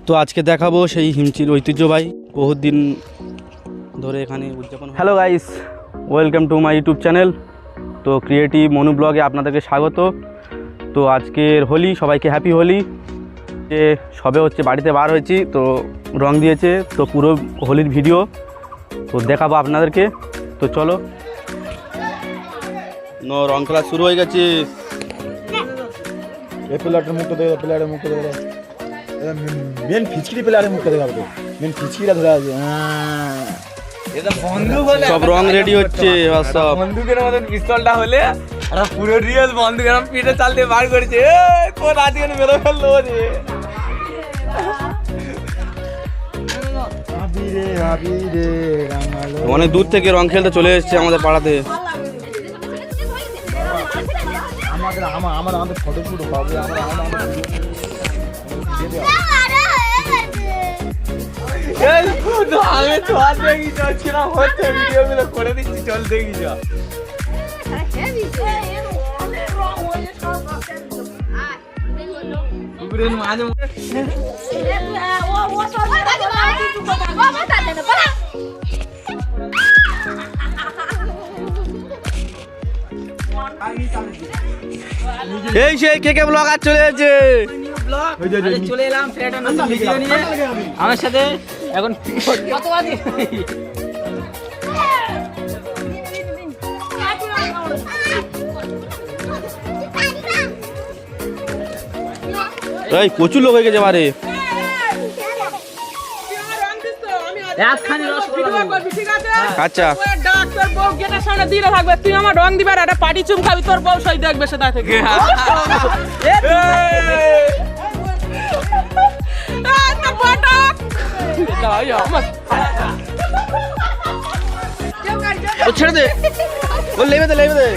তো আজকে দেখাবো সেই হিমচির ঐতিহ্যবাহী বহুত দিন ধরে এখানে উদযাপন। Hello guys, welcome to my YouTube channel. তো ক্রিয়েটিভ মনু ব্লগে আপনাদেরকে স্বাগত। তো আজকের হোলি, সবাইকে হ্যাপি হোলি। যে সবে হচ্ছে বাড়িতে বার হয়েছি, তো রং দিয়েছে, তো পুরো হোলির ভিডিও তো দেখাবো আপনাদেরকে। তো চলো, রং খেলা শুরু হয়ে গেছে। প্লেয়ারের মুখটা দেখে, প্লেয়ারের মুখটা দেখে, মেন ফিচকিরি প্লেয়ারের মুখটা দেখাবো। তো মেন ফিচকিরা ধরে আছে, সব রং রেডি হচ্ছে। সব বন্দুকের মতন পিস্তলটা হলে আর পুরো রিয়েল বন্দুকের পিঠে চাল দিয়ে বার করেছে। কোন আজকে মেরে ফেললো রে। অনেক দূর থেকে রং খেলতে চলে এসেছে আমাদের পাড়াতে। আমাদের ফটো শুট হবে। আমি তো আর দেখি যাচ্ছিলাম, হচ্ছে ভিডিওগুলো করে দিচ্ছি, চল দেখি যা। মাঝে এই সেই কে ব্লগার চলে এসেছে। চলে এলাম ভিডিও নিয়ে আমার সাথে এখন এই প্রচুর লোক হয়ে গেছে বারে। আচ্ছা, তুই আমার রং দিবার একটা পাটি চুম খাবি, তোর বউ সই দেখবে সেটা থেকে। ছেড়ে দে, ও লেবে দে।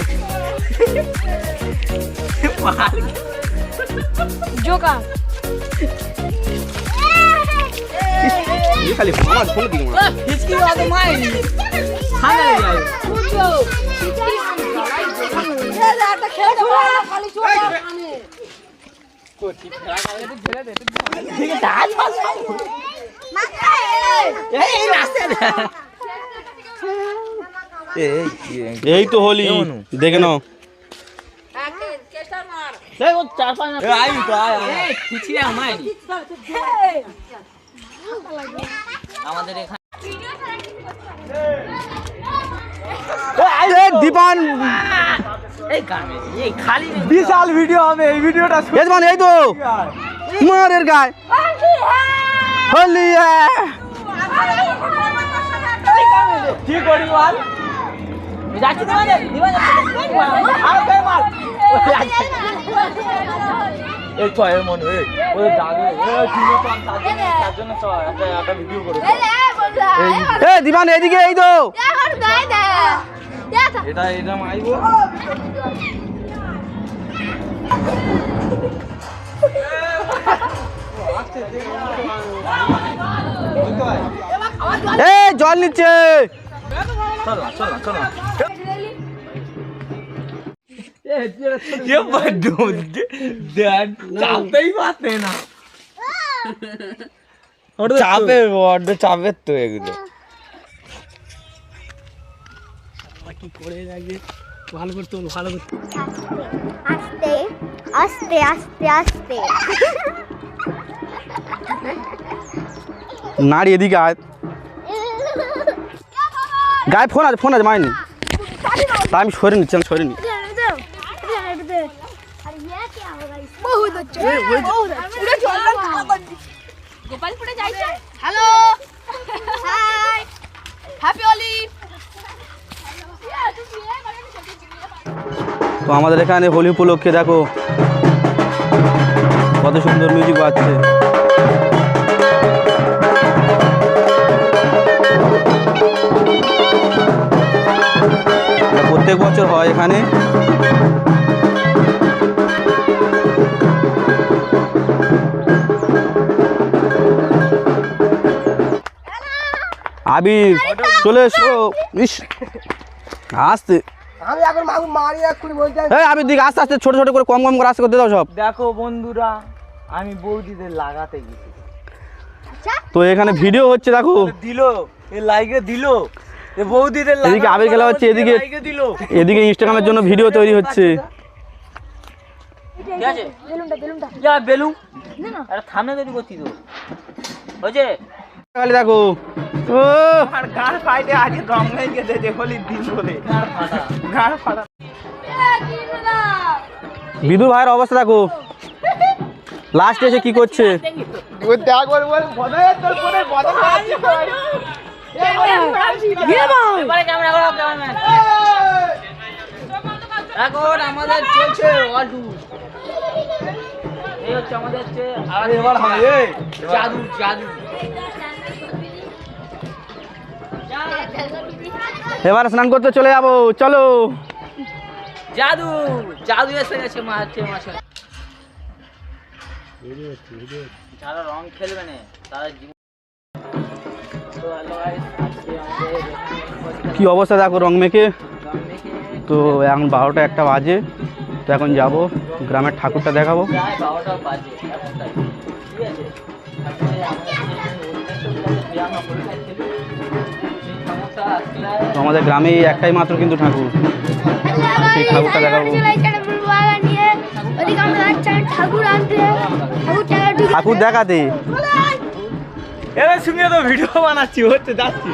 জোকা খালি আমার ফোন দিকে মার। হিচকি আগে মাই হাঙ্গা লেগে যায়। এই তো হোলি, দেখে নাও। আমাদের এখানে দীপান খালি বিশাল ভিডিও হবে এই ভিডিওটা। মানে এই তো মারের গায় হোলি। কি করি বল, যাচ্ছি তোমাদের এই ছয়ের মনে ওই দাগে তার জন্য একটা ভিডিও করে দীপান এদিকে, এই তো এটা মাইবো। জল নিচ্ছে। চাপতেই পারতে না, চাপের বড্ড চাপের তো এগুলো। কি করে লাগে ভালো করতে ভালো করতে। আস্তে আস্তে আস্তে নারী এদিকে আয়। গায়ে ফোন আছে মাইনি, তা আমি সরে নিচ্ছি। Hello, hi, happy Holi. তো আমাদের এখানে হোলি উপলক্ষে দেখো কত সুন্দর মিউজিক বাজছে। প্রত্যেক বছর হয় এখানে। আবির চলে এসো। আসতে আমি এখন মারি এক্ষুনি বলতে। আবির দিকে আস্তে আস্তে ছোট ছোট করে কম করে আস্তে করতে দাও সব। দেখো বন্ধুরা, আমি বৌদিদের লাগাতে গেছি। তো এখানে ভিডিও হচ্ছে দেখো, দিলো এ লাইকে দিলো এ বৌদিদের এদিকে আবির খেলা হচ্ছে, এদিকে লাইকে দিলো। এদিকে ইনস্টাগ্রামের জন্য ভিডিও তৈরি হচ্ছে। ঠিক আছে যা বেলুন আরে থামনে তৈরি করছি তো হয়েছে। খালি দেখো ও আর গাড় ফাইটে আজকে রং লেগে গেছে হোলির দিন বলে গাড় ফাটা। বিদু ভাইয়ের অবস্থা দেখো, লাস্টে এসে কি করছে। এবারে ক্যামেরা করো ক্যামেরাম্যান। এখন আমাদের চলছে ওয়ালটু, এই হচ্ছে আমাদের হচ্ছে এবার হবে জাদু জাদু। এবার স্নান করতে চলে যাবো, চলো। জাদু জাদু এসে গেছে মাছে মাছে। যারা রং খেলবে না তারা জীবন। তো হ্যালো গাইস, আজকে আমাদের কি অবস্থা দেখো রং মেখে। রং মেখে তো এখন 12টা 1টা বাজে, তো এখন যাব গ্রামের ঠাকুরটা দেখাবো। প্রায় 12টা বাজে এখনটাই, ঠিক আছে। তারপরে তো আমাদের গ্রামে এই একটাই মাত্র কিন্তু ঠাকুর, সেই ঠাকুরটা দেখাবো। ঠাকুর দেখাতে এবার শুনিয়ে তো ভিডিও বানাচ্ছি হচ্ছে যাচ্ছি।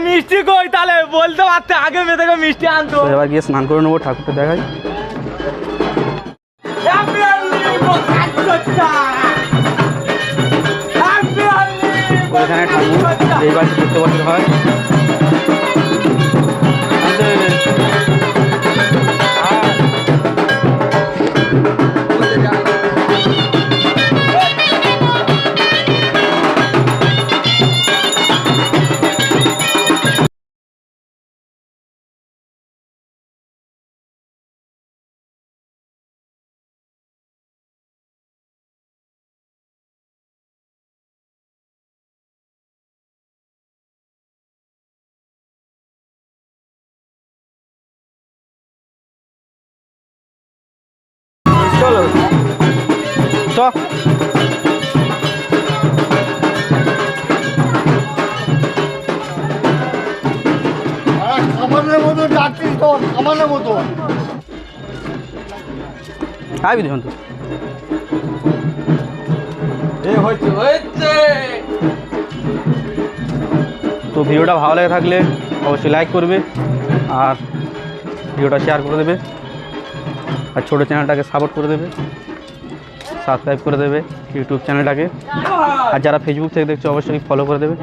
মিষ্টি কই তাহলে বলতে পারতে আগে মেয়ে থেকে মিষ্টি আনতো। তো এবার গিয়ে স্নান করে নেবো, ঠাকুরটা দেখাই। তো এখানে ঠাকুর এই বাড়িতে প্রত্যেক বছর হয়। চলো চ। খাবারের মতো ডাকছিস তো, খাবারের মতো। আয় বিধি তো হচ্ছে হচ্ছে। তো ভিডিওটা ভালো লেগে থাকলে অবশ্যই লাইক করবে আর ভিডিওটা শেয়ার করে দেবে, আর ছোটো চ্যানেলটাকে সাপোর্ট করে দেবে, সাবস্ক্রাইব করে দেবে ইউটিউব চ্যানেলটাকে, আর যারা ফেসবুক থেকে দেখছো অবশ্যই ফলো করে দেবে।